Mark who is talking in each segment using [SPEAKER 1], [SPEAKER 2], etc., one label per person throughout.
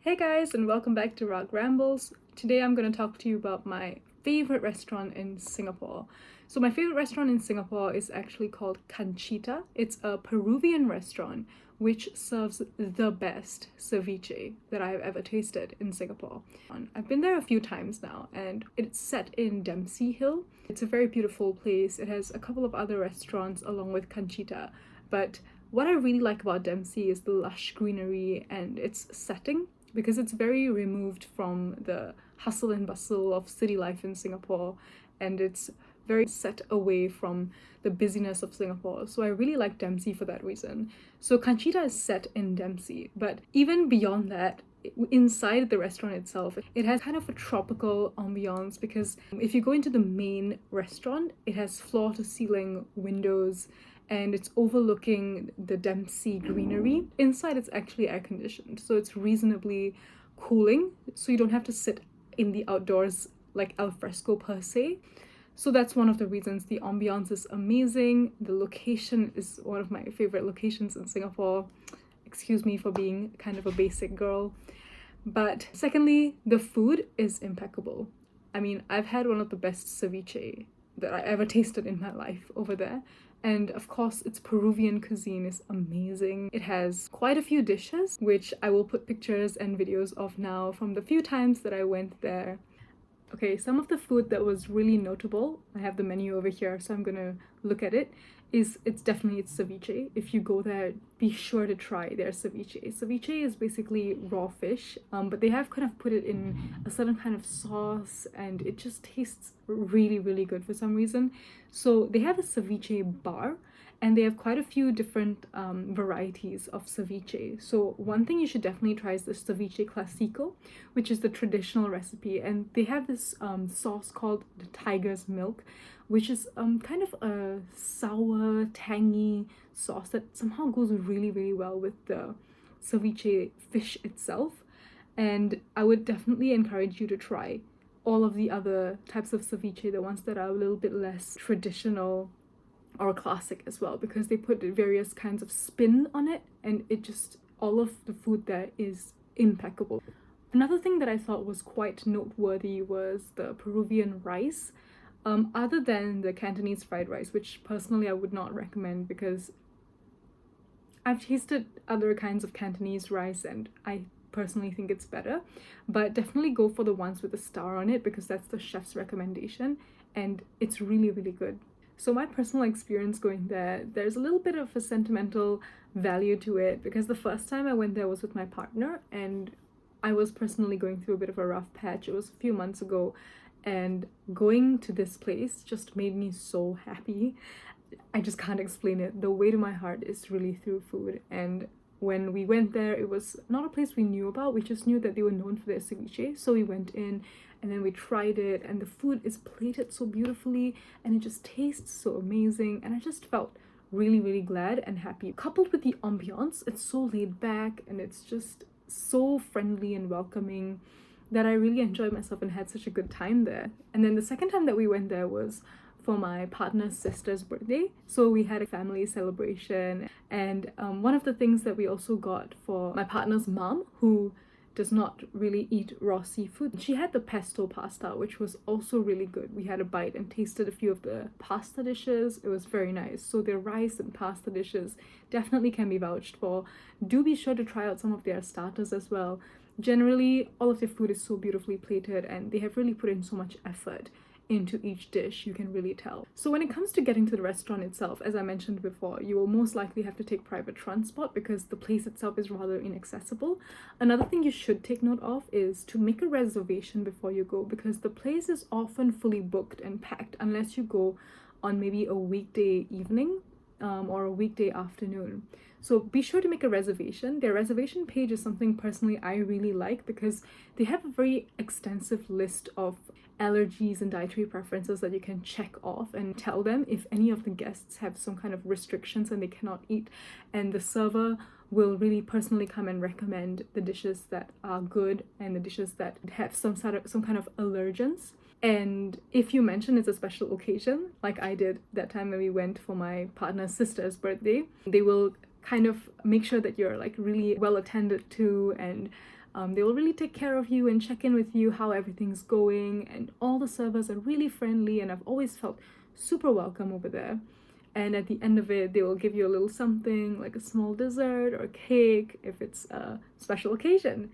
[SPEAKER 1] Hey guys, and welcome back to Rock Rambles. Today I'm going to talk to you about my favorite restaurant in Singapore. So my favorite restaurant in Singapore is actually called Canchita. It's a Peruvian restaurant which serves the best ceviche that I've ever tasted in Singapore. I've been there a few times now, and it's set in Dempsey Hill. It's a very beautiful place. It has a couple of other restaurants along with Canchita, but what I really like about Dempsey is the lush greenery and its setting, because it's very removed from the hustle and bustle of city life in Singapore, and it's very set away from the busyness of Singapore. So I really like Dempsey for that reason. So Canchita is set in Dempsey, but even beyond that, inside the restaurant itself, it has kind of a tropical ambiance, because if you go into the main restaurant, it has floor to ceiling windows and it's overlooking the Dempsey greenery. Inside it's actually air conditioned, so it's reasonably cooling, so you don't have to sit in the outdoors like al fresco per se. So that's one of the reasons. The ambiance is amazing. The location is one of my favorite locations in Singapore. Excuse me for being kind of a basic girl. But secondly, the food is impeccable. I mean, I've had one of the best ceviche that I ever tasted in my life over there. And of course, its Peruvian cuisine is amazing. It has quite a few dishes, which I will put pictures and videos of now from the few times that I went there. Okay, some of the food that was really notable, I have the menu over here, so I'm gonna look at it, it's definitely its ceviche. If you go there, be sure to try their ceviche. Ceviche is basically raw fish, but they have kind of put it in a certain kind of sauce, and it just tastes really, really good for some reason. So they have a ceviche bar, and they have quite a few different varieties of ceviche. So one thing you should definitely try is the ceviche classico, which is the traditional recipe, and they have this sauce called the tiger's milk, which is kind of a sour, tangy sauce that somehow goes really, really well with the ceviche fish itself. And I would definitely encourage you to try all of the other types of ceviche, the ones that are a little bit less traditional or classic as well, because they put various kinds of spin on it, and it just, all of the food there is impeccable. Another thing that I thought was quite noteworthy was the Peruvian rice. Other than the Cantonese fried rice, which personally I would not recommend, because I've tasted other kinds of Cantonese rice and I personally think it's better, but definitely go for the ones with a star on it, because that's the chef's recommendation and it's really, really good. So my personal experience going there, there's a little bit of a sentimental value to it, because the first time I went there was with my partner, and I was personally going through a bit of a rough patch. It was a few months ago, and going to this place just made me so happy. I just can't explain it. The way to my heart is really through food. And when we went there, it was not a place we knew about. We just knew that they were known for their ceviche, so we went in and then we tried it, and the food is plated so beautifully and it just tastes so amazing, and I just felt really, really glad and happy. Coupled with the ambiance, it's so laid back and it's just so friendly and welcoming that I really enjoyed myself and had such a good time there. And then the second time that we went there was for my partner's sister's birthday, so we had a family celebration. And one of the things that we also got for my partner's mom, who does not really eat raw seafood, she had the pesto pasta, which was also really good. We had a bite and tasted a few of the pasta dishes. It was very nice. So their rice and pasta dishes definitely can be vouched for. Do be sure to try out some of their starters as well. Generally, all of their food is so beautifully plated and they have really put in so much effort into each dish, you can really tell. So when it comes to getting to the restaurant itself, as I mentioned before, you will most likely have to take private transport because the place itself is rather inaccessible. Another thing you should take note of is to make a reservation before you go, because the place is often fully booked and packed unless you go on maybe a weekday evening or a weekday afternoon. So be sure to make a reservation. Their reservation page is something personally I really like, because they have a very extensive list of allergies and dietary preferences that you can check off and tell them if any of the guests have some kind of restrictions and they cannot eat, and the server will really personally come and recommend the dishes that are good and the dishes that have some kind of allergens. And if you mention it's a special occasion, like I did that time when we went for my partner's sister's birthday, they will kind of make sure that you're like really well attended to, and They will really take care of you and check in with you how everything's going, and all the servers are really friendly, and I've always felt super welcome over there. And at the end of it, they will give you a little something like a small dessert or cake if it's a special occasion.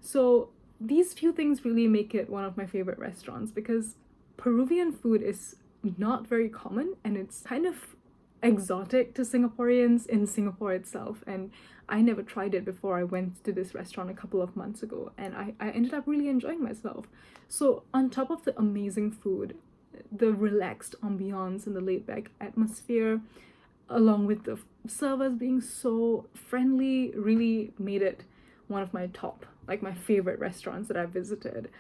[SPEAKER 1] So these few things really make it one of my favorite restaurants, because Peruvian food is not very common and it's kind of exotic to Singaporeans in Singapore itself. And I never tried it before I went to this restaurant a couple of months ago, and I ended up really enjoying myself. So on top of the amazing food, the relaxed ambiance and the laid-back atmosphere, along with the servers being so friendly, really made it one of my top, like my favorite restaurants that I've visited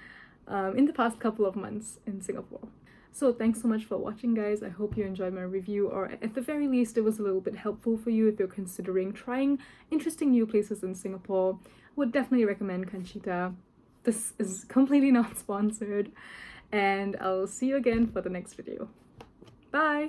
[SPEAKER 1] in the past couple of months in Singapore. So thanks so much for watching, guys. I hope you enjoyed my review, or at the very least it was a little bit helpful for you if you're considering trying interesting new places in Singapore. Would definitely recommend Conchita. This is completely not sponsored, and I'll see you again for the next video. Bye!